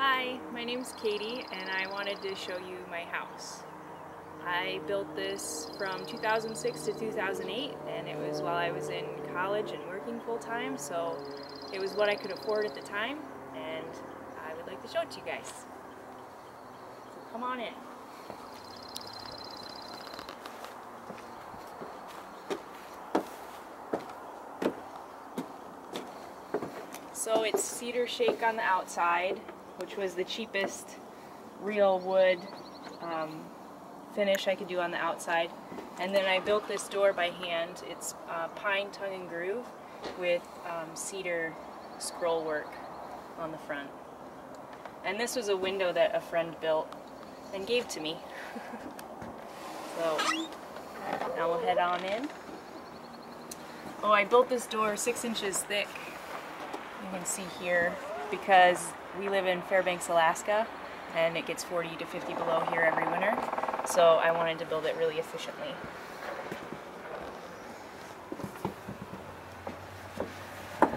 Hi, my name's Katie and I wanted to show you my house. I built this from 2006 to 2008 and it was while I was in college and working full-time, so it was what I could afford at the time and I would like to show it to you guys. So come on in. So it's cedar shake on the outside, which was the cheapest real wood finish I could do on the outside. And then I built this door by hand. It's pine tongue and groove with cedar scroll work on the front. And this was a window that a friend built and gave to me. So now we'll head on in. Oh, I built this door 6 inches thick. You can see here because we live in Fairbanks, Alaska, and it gets 40 to 50 below here every winter, so I wanted to build it really efficiently.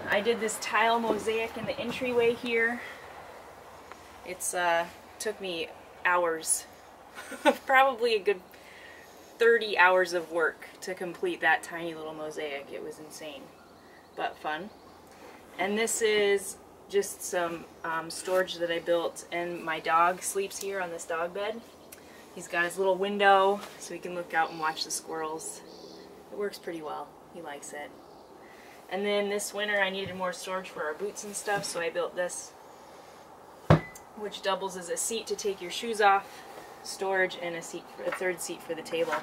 I did this tile mosaic in the entryway here. It's took me hours, probably a good 30 hours of work to complete that tiny little mosaic. It was insane, but fun. And this is just some storage that I built, and my dog sleeps here on this dog bed. He's got his little window so he can look out and watch the squirrels. It works pretty well. He likes it. And then this winter I needed more storage for our boots and stuff, so I built this, which doubles as a seat to take your shoes off, storage, and a third seat for the table.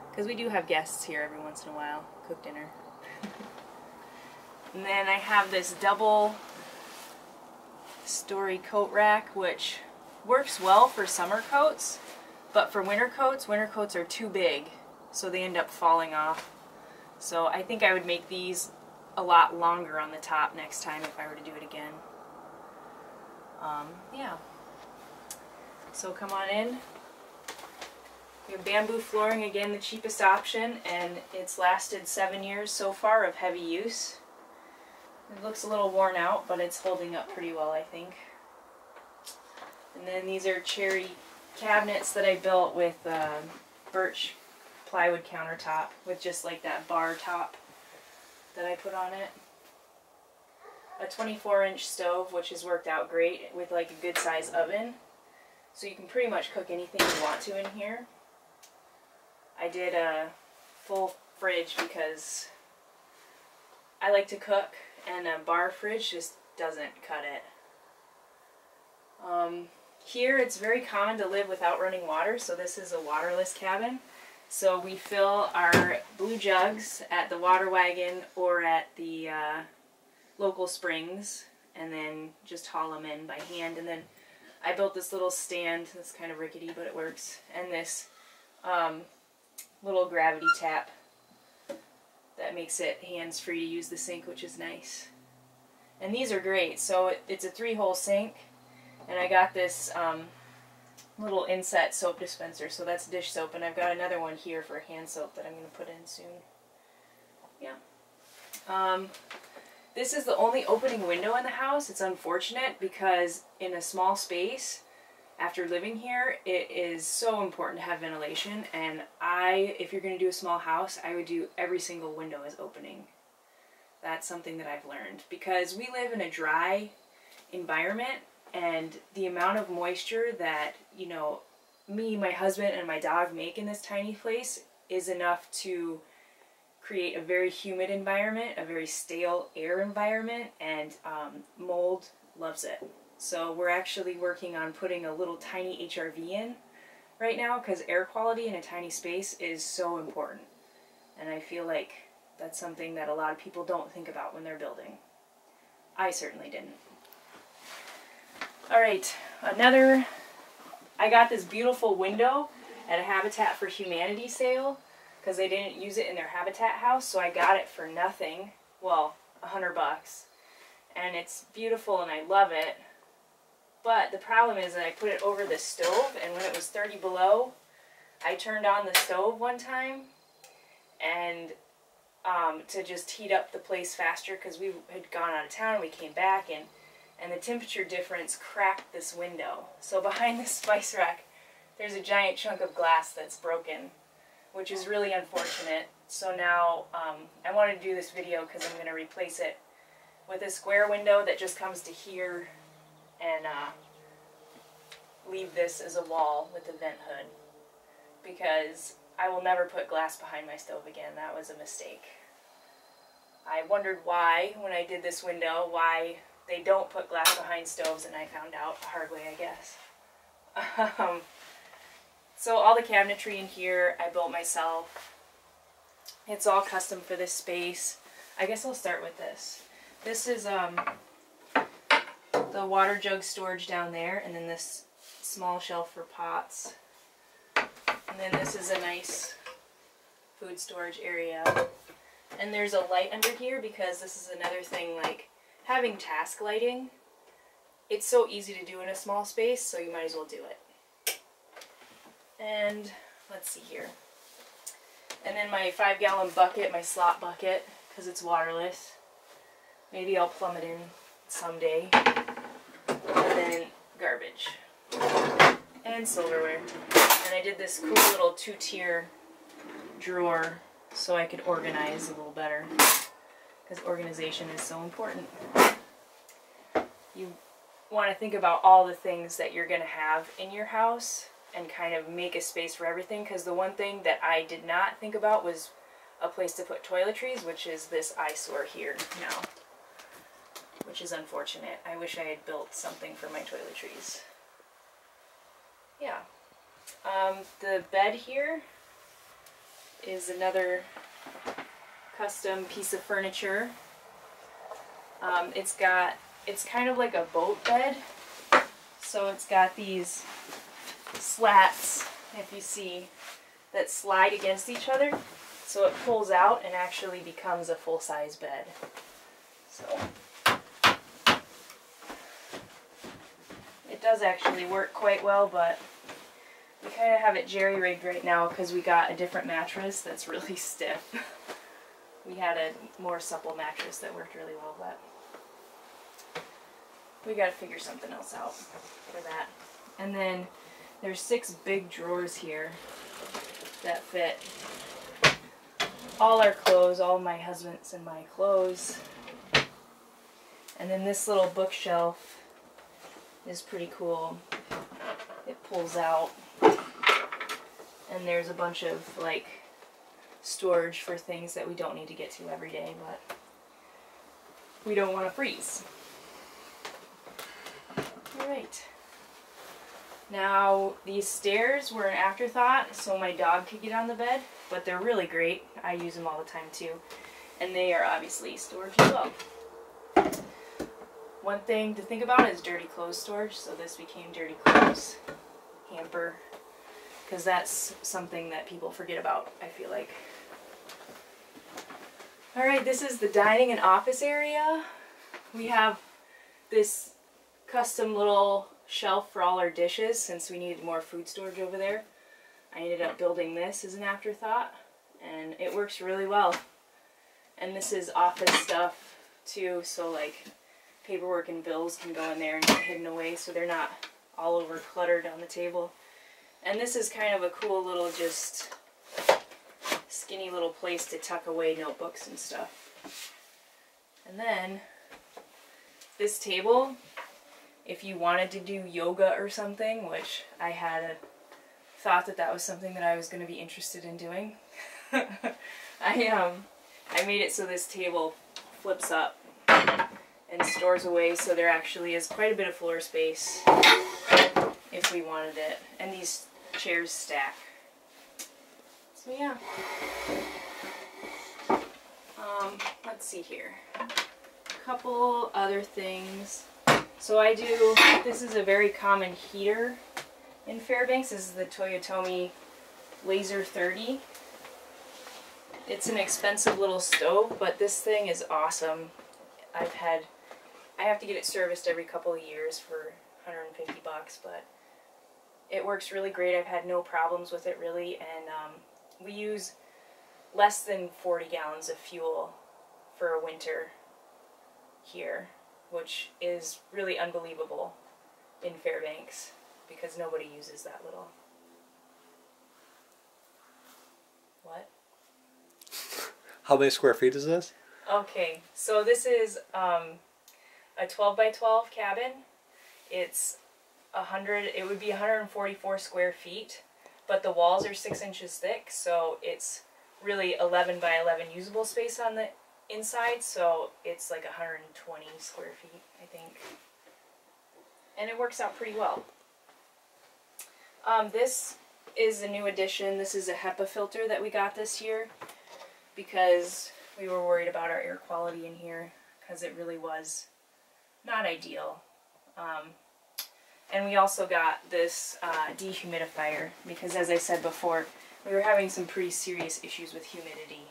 Because we do have guests here every once in a while, cook dinner. And then I have this double story coat rack, which works well for summer coats, but for winter coats are too big, so they end up falling off. So I think I would make these a lot longer on the top next time if I were to do it again. Yeah. So come on in. We have bamboo flooring, again the cheapest option, and it's lasted 7 years so far of heavy use. It looks a little worn out, but it's holding up pretty well, I think. And then these are cherry cabinets that I built with birch plywood countertop with just like that bar top that I put on it. A 24-inch stove, which has worked out great with like a good size oven. So you can pretty much cook anything you want to in here. I did a full fridge because I like to cook, and a bar fridge just doesn't cut it. Here it's very common to live without running water, so this is a waterless cabin. So we fill our blue jugs at the water wagon or at the local springs, and then just haul them in by hand. And then I built this little stand that's kind of rickety, but it works, and this little gravity tap that makes it hands-free to use the sink, which is nice. And these are great. So it's a 3-hole sink, and I got this little inset soap dispenser, so that's dish soap, and I've got another one here for hand soap that I'm going to put in soon. Yeah. This is the only opening window in the house. It's unfortunate because in a small space, after living here, it is so important to have ventilation, and if you're going to do a small house, I would do every single window as opening. That's something that I've learned, because we live in a dry environment, and the amount of moisture that, you know, me, my husband, and my dog make in this tiny place is enough to create a very humid environment, a very stale air environment, and mold loves it. So we're actually working on putting a little tiny HRV in right now, because air quality in a tiny space is so important. And I feel like that's something that a lot of people don't think about when they're building. I certainly didn't. Alright, I got this beautiful window at a Habitat for Humanity sale, because they didn't use it in their Habitat house, so I got it for nothing. Well, $100. And it's beautiful and I love it. But the problem is that I put it over the stove, and when it was 30 below, I turned on the stove one time and to just heat up the place faster, because we had gone out of town and we came back, and and the temperature difference cracked this window. So behind this spice rack, there's a giant chunk of glass that's broken, which is really unfortunate. So now I wanted to do this video because I'm going to replace it with a square window that just comes to here, and leave this as a wall with a vent hood, because I will never put glass behind my stove again. That was a mistake. I wondered why, when I did this window, why they don't put glass behind stoves, and I found out the hard way, I guess. So all the cabinetry in here I built myself. It's all custom for this space. I guess I'll start with this. This is the water jug storage down there, and then this small shelf for pots. And then this is a nice food storage area. And there's a light under here because this is another thing, like having task lighting. It's so easy to do in a small space, so you might as well do it. And let's see here. And then my 5-gallon bucket, my slop bucket, because it's waterless. Maybe I'll plumb it in someday. And then garbage. And silverware. And I did this cool little 2-tier drawer so I could organize a little better, because organization is so important. You want to think about all the things that you're going to have in your house and kind of make a space for everything, because the one thing that I did not think about was a place to put toiletries, which is this eyesore here now, which is unfortunate. I wish I had built something for my toiletries. Yeah. The bed here is another custom piece of furniture. It's kind of like a boat bed, so it's got these slats, if you see, that slide against each other, so it pulls out and actually becomes a full-size bed. So it does actually work quite well, but we kind of have it jerry-rigged right now because we got a different mattress that's really stiff. We had a more supple mattress that worked really well, but we got to figure something else out for that. And then there's 6 big drawers here that fit all our clothes, all my husband's and my clothes. And then this little bookshelf is pretty cool. It pulls out, and there's a bunch of like storage for things that we don't need to get to every day, but we don't want to freeze. Alright. Now, these stairs were an afterthought so my dog could get on the bed, but they're really great. I use them all the time too. And they are obviously storage as well. One thing to think about is dirty clothes storage, so this became dirty clothes hamper, because that's something that people forget about, I feel like. Alright, this is the dining and office area. We have this custom little shelf for all our dishes since we needed more food storage over there. I ended up building this as an afterthought, and it works really well. And this is office stuff too, so like paperwork and bills can go in there and get hidden away so they're not all over cluttered on the table. And this is kind of a cool little, just skinny little place to tuck away notebooks and stuff. And then this table, if you wanted to do yoga or something, which I had a thought that that was something that I was going to be interested in doing, I made it so this table flips up and stores away, so there actually is quite a bit of floor space if we wanted it. And these chairs stack. So yeah. Let's see here. A couple other things. So I do, this is a very common heater in Fairbanks. This is the Toyotomi Laser 30. It's an expensive little stove, but this thing is awesome. I have to get it serviced every couple of years for 150 bucks, but it works really great. I've had no problems with it really, and we use less than 40 gallons of fuel for a winter here. which is really unbelievable in Fairbanks because nobody uses that little. What? How many square feet is this? Okay, so this is a 12 by 12 cabin. It's it would be 144 square feet, but the walls are 6 inches thick, so it's really 11 by 11 usable space on the inside, so it's like 120 square feet, I think. And it works out pretty well. This is a new addition. This is a HEPA filter that we got this year because we were worried about our air quality in here because it really was not ideal. And we also got this dehumidifier because, as I said before, we were having some pretty serious issues with humidity.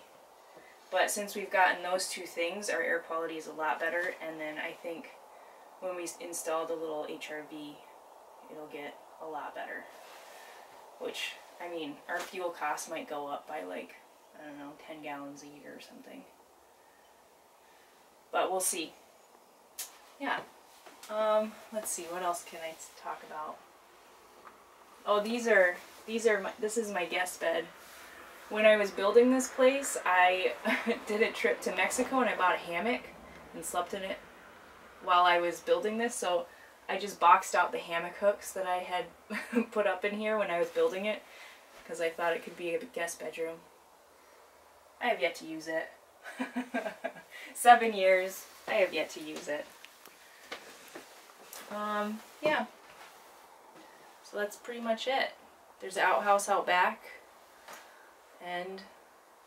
But since we've gotten those two things, our air quality is a lot better, and then I think when we install the little HRV, it'll get a lot better. Which, I mean, our fuel costs might go up by like, I don't know, 10 gallons a year or something. But we'll see. Yeah. Let's see, what else can I talk about? Oh, this is my guest bed. When I was building this place, I did a trip to Mexico and I bought a hammock and slept in it while I was building this, so I just boxed out the hammock hooks that I had put up in here when I was building it because I thought it could be a guest bedroom. I have yet to use it. 7 years, I have yet to use it. Yeah. So that's pretty much it. There's an outhouse out back and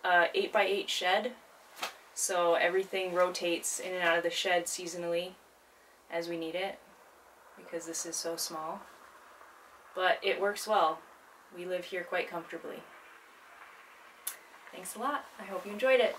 8 by 8 shed. So everything rotates in and out of the shed seasonally as we need it because this is so small. But it works well. We live here quite comfortably. Thanks a lot. I hope you enjoyed it.